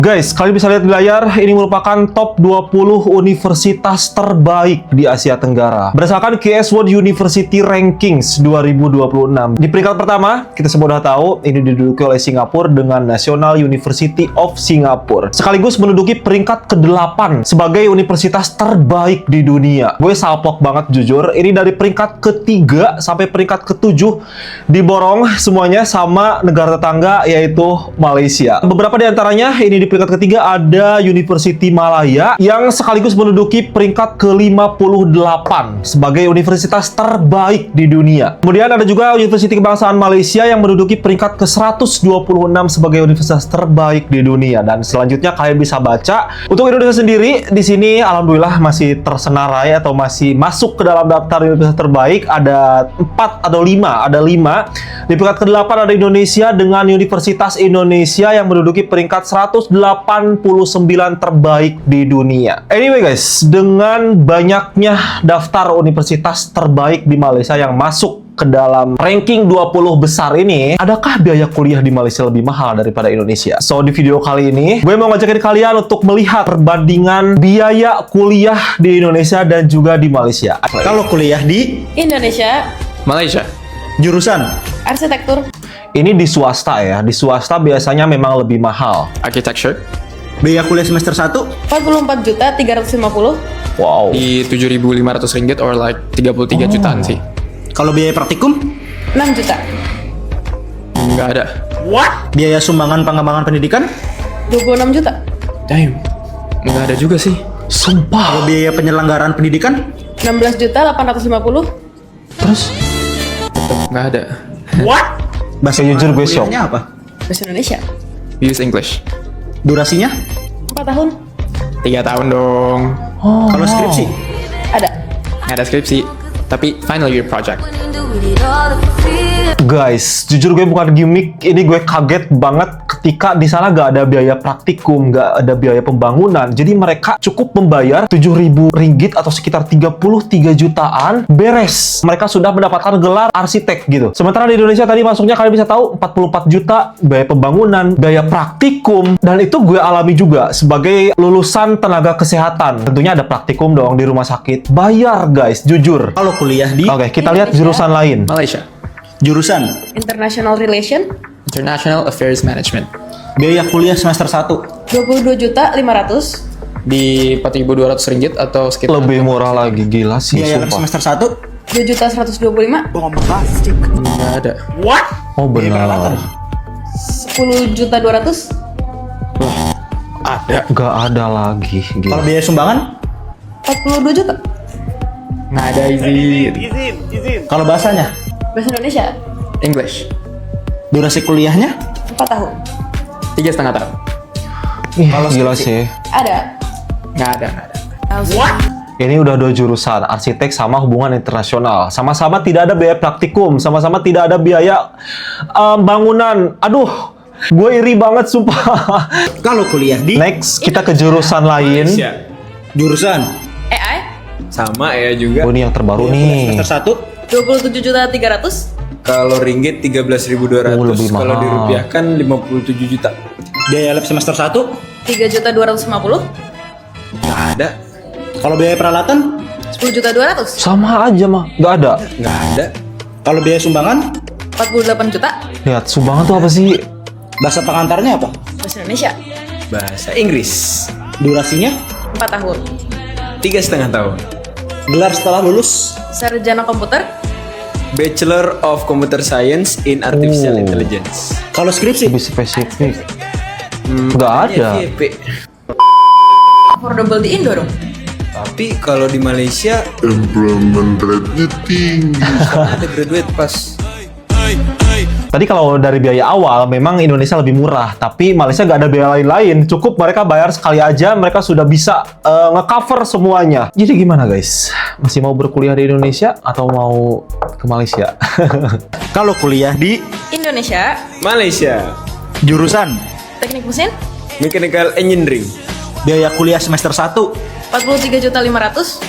Guys, kalian bisa lihat di layar, ini merupakan top 20 universitas terbaik di Asia Tenggara. Berdasarkan KS World University Rankings 2026. Di peringkat pertama, kita semua udah tahu, ini diduduki oleh Singapura dengan National University of Singapore. Sekaligus menduduki peringkat ke-8 sebagai universitas terbaik di dunia. Gue salpok banget jujur, ini dari peringkat ke-3 sampai peringkat ke-7 diborong semuanya sama negara tetangga yaitu Malaysia. Beberapa di antaranya ini di peringkat ketiga ada University Malaya yang sekaligus menduduki peringkat ke-58 sebagai universitas terbaik di dunia. Kemudian ada juga University Kebangsaan Malaysia yang menduduki peringkat ke-126 sebagai universitas terbaik di dunia. Dan selanjutnya kalian bisa baca untuk Indonesia sendiri di sini alhamdulillah masih tersenarai atau masih masuk ke dalam daftar universitas terbaik. Ada 4 atau 5, ada 5. Di peringkat ke-8 ada Indonesia dengan Universitas Indonesia yang menduduki peringkat 189 terbaik di dunia. Anyway guys, dengan banyaknya daftar universitas terbaik di Malaysia yang masuk ke dalam ranking 20 besar ini, adakah biaya kuliah di Malaysia lebih mahal daripada Indonesia? So, di video kali ini, gue mau ngajakin kalian untuk melihat perbandingan biaya kuliah di Indonesia dan juga di Malaysia. Kalau kuliah di Indonesia, Malaysia. jurusan arsitektur, Ini di swasta ya. Di swasta biasanya memang lebih mahal. Architecture biaya kuliah semester 1 44.350. Wow. di 7.500 ringgit or like 33 jutaan sih. kalau biaya praktikum 6 juta. Nggak ada. biaya sumbangan pengembangan pendidikan 26 juta. Damn. Nggak ada juga sih. Sumpah. kalau biaya penyelenggaraan pendidikan 16 juta 850. Terus? Nggak ada. bahasa Jujur gue shock. kuliahnya apa Bahasa Indonesia. Use English. durasinya 4 tahun. 3 tahun dong. kalau skripsi Ada. Nggak ada skripsi. Tapi final year project. Guys, jujur gue bukan gimmick, ini gue kaget banget ketika di sana gak ada biaya praktikum, gak ada biaya pembangunan. Jadi mereka cukup membayar 7.000 ringgit atau sekitar 33 jutaan beres. Mereka sudah mendapatkan gelar arsitek gitu. Sementara di Indonesia tadi masuknya kalian bisa tahu 44 juta biaya pembangunan, biaya praktikum, dan itu gue alami juga sebagai lulusan tenaga kesehatan. Tentunya ada praktikum dong di rumah sakit. Bayar guys, jujur. kalau kuliah di Oke, kita lihat jurusan lain. Malaysia. jurusan International Relation, International Affairs Management. biaya kuliah semester 1 22 juta 500. Di 4.200 ringgit atau sekitar Lebih murah lagi, gila sih, biaya lab sumpah. semester 2 juta 125. 1 bombastik nggak ada. Oh biaya peralatan benar. 10 juta 200. Ada. Gak ada lagi, kalau gila. biaya sumbangan 42 juta. Nggak ada izin. kalau bahasanya Bahasa Indonesia English. durasi kuliahnya 4 tahun. 3,5 tahun. Ih, Kalau gila skripsi? sih. Ada. Nggak ada. Ini udah 2 jurusan, arsitek sama hubungan internasional. Sama-sama tidak ada biaya praktikum, sama-sama tidak ada biaya bangunan. Aduh, gue iri banget sumpah. kalau kuliah di Next, kita ke jurusan lain. jurusan AI Sama ya juga. Oh, ini yang terbaru biaya kuliah nih. semester 27 juta 300. Kalau ringgit 13.200, Oh, lebih kalau mahal. dirupiahkan 57 juta. 1 biaya lab semester 1 3 juta 250. Nggak ada. kalau biaya peralatan 10 juta 200. Sama aja mah, gak ada. Nggak ada. kalau biaya sumbangan 48 juta. Lihat, sumbangan tuh apa sih? bahasa pengantarnya apa Bahasa Indonesia Bahasa Inggris. durasinya 4 tahun. 3,5 tahun. gelar setelah lulus Sarjana komputer Bachelor of Computer Science in Artificial Oh. Intelligence. kalau skripsi Lebih spesifik. Gak ada. FYP. affordable di Indo dong. Tapi kalau di Malaysia employment rate-nya tinggi. ada graduate pass. Tadi kalau dari biaya awal, memang Indonesia lebih murah. Tapi Malaysia nggak ada biaya lain-lain. Cukup mereka bayar sekali aja, mereka sudah bisa nge-cover semuanya. Jadi gimana guys? Masih mau berkuliah di Indonesia atau mau ke Malaysia? kalau kuliah di Indonesia Malaysia. jurusan teknik mesin Mechanical Engineering. biaya kuliah semester 1 43 juta 500.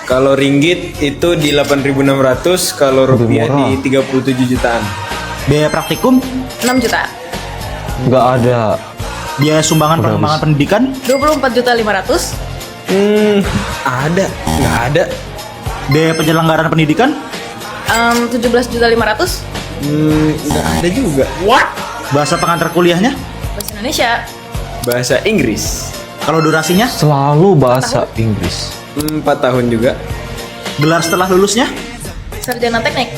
Kalau ringgit itu di 8.600, kalau Lebih rupiah murah. di 37 jutaan. biaya praktikum 6 juta. Nggak ada. Biaya sumbangan Udah pengembangan habis. pendidikan 24.500.000. Ada, nggak ada. biaya penyelenggaraan pendidikan 17.500.000. Nggak ada juga. bahasa pengantar kuliahnya Bahasa Indonesia. Bahasa Inggris kalau durasinya Selalu bahasa Inggris. 4 tahun juga. gelar setelah lulusnya Sarjana teknik.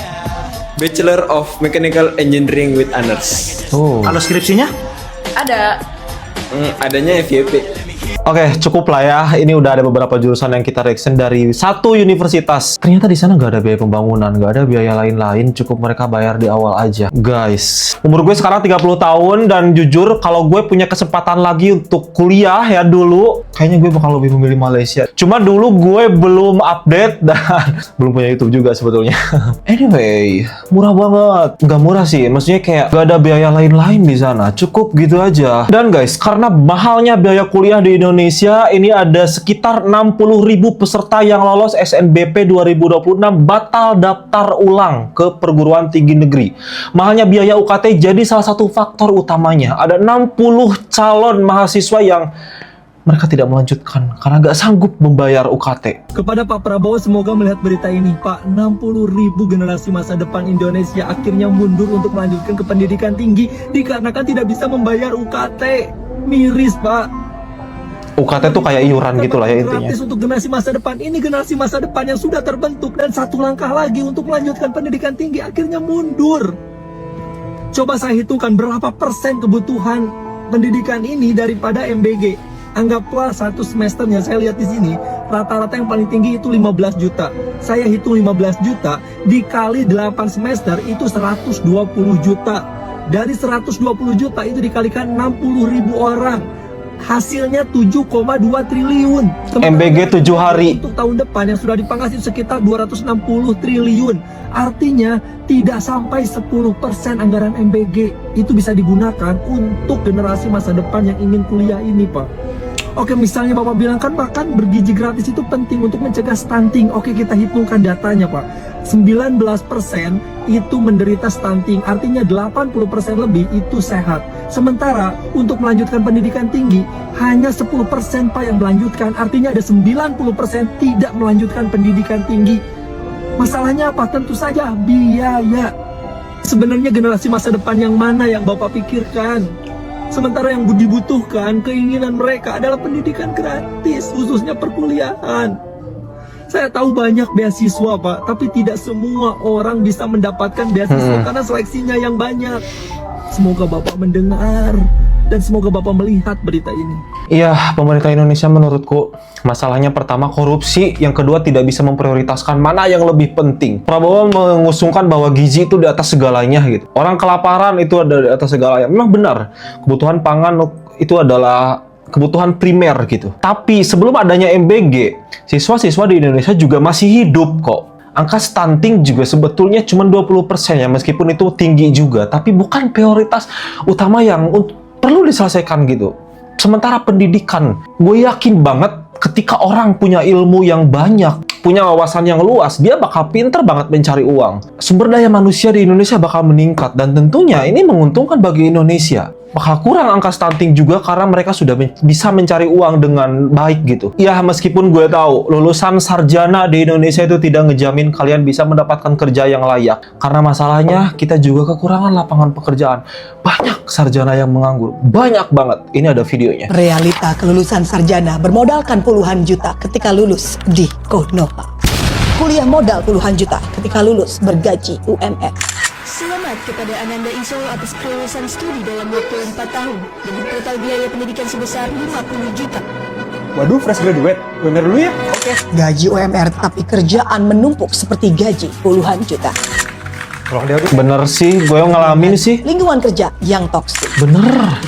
Bachelor of Mechanical Engineering with honors. Oh. kalau skripsinya Ada. Adanya FYP. Oke, cukup lah ya. Ini udah ada beberapa jurusan yang kita reaction dari satu universitas. Ternyata di sana nggak ada biaya pembangunan, nggak ada biaya lain-lain. Cukup mereka bayar di awal aja. Guys, umur gue sekarang 30 tahun dan jujur kalau gue punya kesempatan lagi untuk kuliah ya dulu, kayaknya gue bakal lebih memilih Malaysia. Cuma dulu gue belum update dan belum punya YouTube juga sebetulnya. Anyway, murah banget. Nggak murah sih, maksudnya kayak nggak ada biaya lain-lain di sana. Cukup gitu aja. Dan guys, karena mahalnya biaya kuliah di Indonesia, ini ada sekitar 60.000 peserta yang lolos SNBP 2026 batal daftar ulang ke perguruan tinggi negeri. Mahalnya biaya UKT jadi salah satu faktor utamanya. Ada 60 calon mahasiswa yang mereka tidak melanjutkan karena nggak sanggup membayar UKT. Kepada Pak Prabowo, semoga melihat berita ini, Pak. 60.000 generasi masa depan Indonesia akhirnya mundur untuk melanjutkan ke pendidikan tinggi dikarenakan tidak bisa membayar UKT. Miris, Pak. UKT tuh kayak iuran gitu lah ya intinya. Gratis untuk generasi masa depan. Ini generasi masa depan yang sudah terbentuk dan satu langkah lagi untuk melanjutkan pendidikan tinggi akhirnya mundur. Coba saya hitungkan berapa persen kebutuhan pendidikan ini daripada MBG. Anggaplah satu semesternya, saya lihat di sini rata-rata yang paling tinggi itu 15 juta. Saya hitung 15 juta dikali 8 semester itu 120 juta. Dari 120 juta itu dikalikan 60.000 orang. Hasilnya 7,2 triliun. MBG 7 hari. Untuk tahun depan yang sudah dipangkas itu sekitar 260 triliun. Artinya tidak sampai 10% anggaran MBG itu bisa digunakan untuk generasi masa depan yang ingin kuliah ini, Pak. Oke, misalnya Bapak bilang kan makan bergizi gratis itu penting untuk mencegah stunting. Oke, kita hitungkan datanya, Pak. 19% itu menderita stunting, artinya 80% lebih itu sehat. Sementara untuk melanjutkan pendidikan tinggi, hanya 10% Pak yang melanjutkan, artinya ada 90% tidak melanjutkan pendidikan tinggi. Masalahnya apa? Tentu saja biaya. Sebenarnya generasi masa depan yang mana yang Bapak pikirkan? Sementara yang dibutuhkan, keinginan mereka adalah pendidikan gratis, khususnya perkuliahan. Saya tahu banyak beasiswa, Pak, tapi tidak semua orang bisa mendapatkan beasiswa karena seleksinya yang banyak. Semoga Bapak mendengar dan semoga Bapak melihat berita ini. Iya, pemerintah Indonesia menurutku masalahnya pertama korupsi, yang kedua tidak bisa memprioritaskan mana yang lebih penting. Prabowo mengusungkan bahwa gizi itu di atas segalanya gitu. Orang kelaparan itu ada di atas segalanya. Memang benar, kebutuhan pangan itu adalah kebutuhan primer gitu. Tapi sebelum adanya MBG, siswa-siswa di Indonesia juga masih hidup kok. Angka stunting juga sebetulnya cuma 20% ya, meskipun itu tinggi juga, tapi bukan prioritas utama yang perlu diselesaikan gitu. Sementara pendidikan, gue yakin banget ketika orang punya ilmu yang banyak, punya wawasan yang luas, dia bakal pinter banget mencari uang. Sumber daya manusia di Indonesia bakal meningkat, dan tentunya ini menguntungkan bagi Indonesia. Bakal kurang angka stunting juga karena mereka sudah bisa mencari uang dengan baik gitu. Ya, meskipun gue tahu lulusan sarjana di Indonesia itu tidak ngejamin kalian bisa mendapatkan kerja yang layak. Karena masalahnya kita juga kekurangan lapangan pekerjaan. Banyak sarjana yang menganggur. Banyak banget. Ini ada videonya. Realita kelulusan sarjana bermodalkan puluhan juta ketika lulus di Konoha. Kuliah modal puluhan juta ketika lulus bergaji UMR. Selamat kepada Ananda Insol atas kelulusan studi dalam waktu 4 tahun dengan total biaya pendidikan sebesar 50 juta. waduh fresh graduate UMR dulu ya. Oke. Gaji UMR tapi kerjaan menumpuk seperti gaji puluhan juta. Bener sih, gue ngalamin sih. Lingkungan kerja yang toksik. Bener.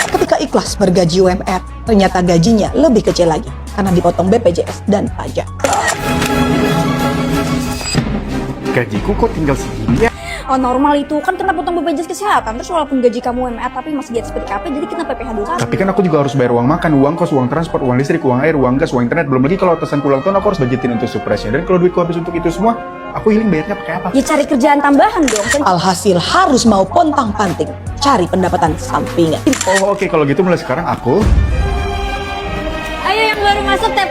Ketika ikhlas bergaji UMR, ternyata gajinya lebih kecil lagi karena dipotong BPJS dan pajak. Gajiku kok tinggal segini ya? Oh normal itu kan kena potong BPJS kesehatan. Terus walaupun gaji kamu UMR tapi masih di atas PDKP jadi kena PPh 21. Tapi kan aku juga harus bayar uang makan, uang kos, uang transport, uang listrik, uang air, uang gas, uang internet. Belum lagi kalau atasanku ulang tahun aku harus budgetin untuk surprise-nya. Dan kalau duitku habis untuk itu semua, Aku healing bayarnya pakai apa? Ya cari kerjaan tambahan dong. Alhasil harus mau pontang-panting cari pendapatan sampingan. Oh oke, kalau gitu mulai sekarang aku Ayo yang baru masuk tep.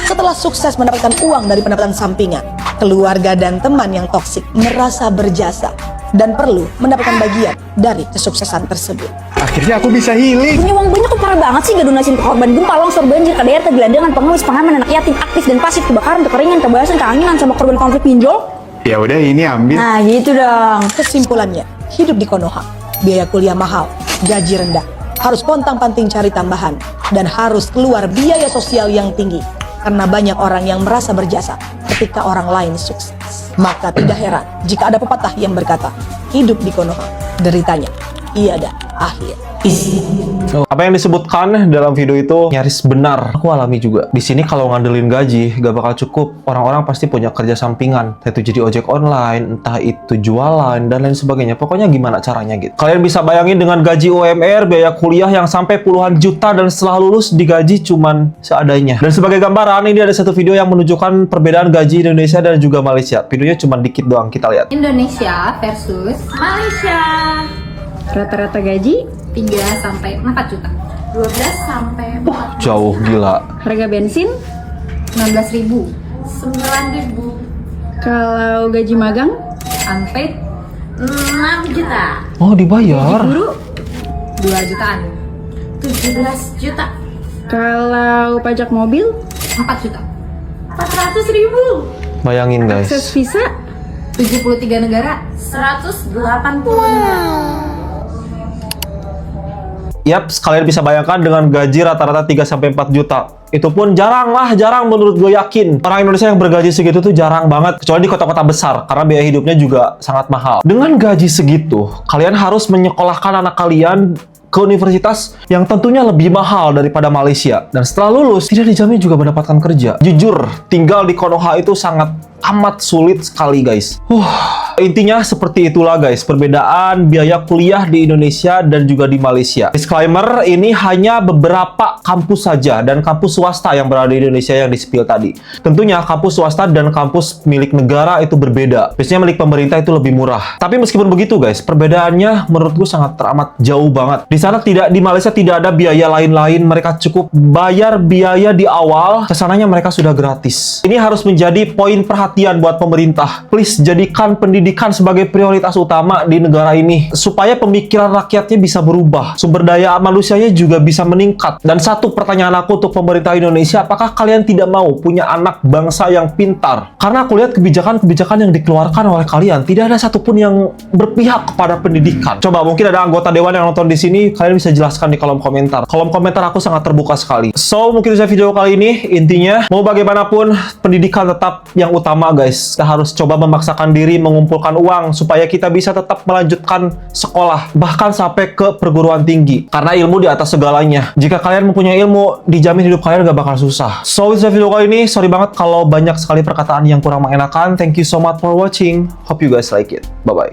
Setelah sukses mendapatkan uang dari pendapatan sampingan, keluarga dan teman yang toksik merasa berjasa dan perlu mendapatkan bagian dari kesuksesan tersebut. akhirnya aku bisa healing. Punya uang banyak tuh parah banget sih, gak donasin ke korban gempa, longsor, banjir, KDRT, gelandangan, pengemis, pengaman, anak yatim, aktif dan pasif, kebakaran, kekeringan, kebahasan, keanginan, sama korban konflik pinjol. Ya udah ini ambil. Nah gitu dong. Kesimpulannya, hidup di Konoha, biaya kuliah mahal, gaji rendah, harus pontang-panting cari tambahan, dan harus keluar biaya sosial yang tinggi. Karena banyak orang yang merasa berjasa ketika orang lain sukses. Maka tidak heran jika ada pepatah yang berkata, hidup di Konoha, deritanya iada akhir. Apa yang disebutkan dalam video itu nyaris benar. Aku alami juga. Di sini kalau ngandelin gaji gak bakal cukup. Orang-orang pasti punya kerja sampingan. Entah itu jadi ojek online, entah itu jualan dan lain sebagainya. Pokoknya gimana caranya gitu. Kalian bisa bayangin dengan gaji UMR, biaya kuliah yang sampai puluhan juta dan setelah lulus digaji cuman seadanya. Dan sebagai gambaran ini ada satu video yang menunjukkan perbedaan gaji Indonesia dan juga Malaysia. Videonya cuma dikit doang, kita lihat. Indonesia versus Malaysia. Rata-rata gaji 3 sampai 4 juta. 12 sampai 4 Jauh gila. harga bensin 19.000. 9.000. kalau gaji magang Unpaid 6 juta. Oh, dibayar. guru 2 jutaan. 17 juta. kalau pajak mobil 4 juta. 400.000. Bayangin guys. akses visa 73 negara 180. Yap, kalian bisa bayangkan dengan gaji rata-rata 3-4 juta. Itu pun jarang menurut gue yakin. Orang Indonesia yang bergaji segitu tuh jarang banget. Kecuali di kota-kota besar, karena biaya hidupnya juga sangat mahal. Dengan gaji segitu, kalian harus menyekolahkan anak kalian ke universitas yang tentunya lebih mahal daripada Malaysia. Dan setelah lulus, tidak dijamin juga mendapatkan kerja. Jujur, tinggal di Konoha itu sangat amat sulit sekali guys. Intinya seperti itulah guys, perbedaan biaya kuliah di Indonesia dan juga di Malaysia. Disclaimer, ini hanya beberapa kampus saja dan kampus swasta yang berada di Indonesia yang di-spill tadi. Tentunya kampus swasta dan kampus milik negara itu berbeda. Biasanya milik pemerintah itu lebih murah. Tapi meskipun begitu guys, perbedaannya menurutku sangat teramat jauh banget. Di sana di Malaysia tidak ada biaya lain-lain, mereka cukup bayar biaya di awal, kesananya mereka sudah gratis. Ini harus menjadi poin perhatian buat pemerintah. Please jadikan pendidikan sebagai prioritas utama di negara ini supaya pemikiran rakyatnya bisa berubah, sumber daya manusianya juga bisa meningkat. Dan satu pertanyaan aku untuk pemerintah Indonesia, apakah kalian tidak mau punya anak bangsa yang pintar? Karena aku lihat kebijakan-kebijakan yang dikeluarkan oleh kalian tidak ada satupun yang berpihak kepada pendidikan. Coba mungkin ada anggota dewan yang nonton di sini, kalian bisa jelaskan di kolom komentar. Kolom komentar aku sangat terbuka sekali. So mungkin itu video kali ini. Intinya mau bagaimanapun pendidikan tetap yang utama guys. Kita harus coba memaksakan diri mengumpulkan uang supaya kita bisa tetap melanjutkan sekolah bahkan sampai ke perguruan tinggi karena ilmu di atas segalanya. Jika kalian mempunyai ilmu, dijamin hidup kalian gak bakal susah. So itu video kali ini. Sorry banget kalau banyak sekali perkataan yang kurang mengenakan. Thank you so much for watching. Hope you guys like it. Bye bye.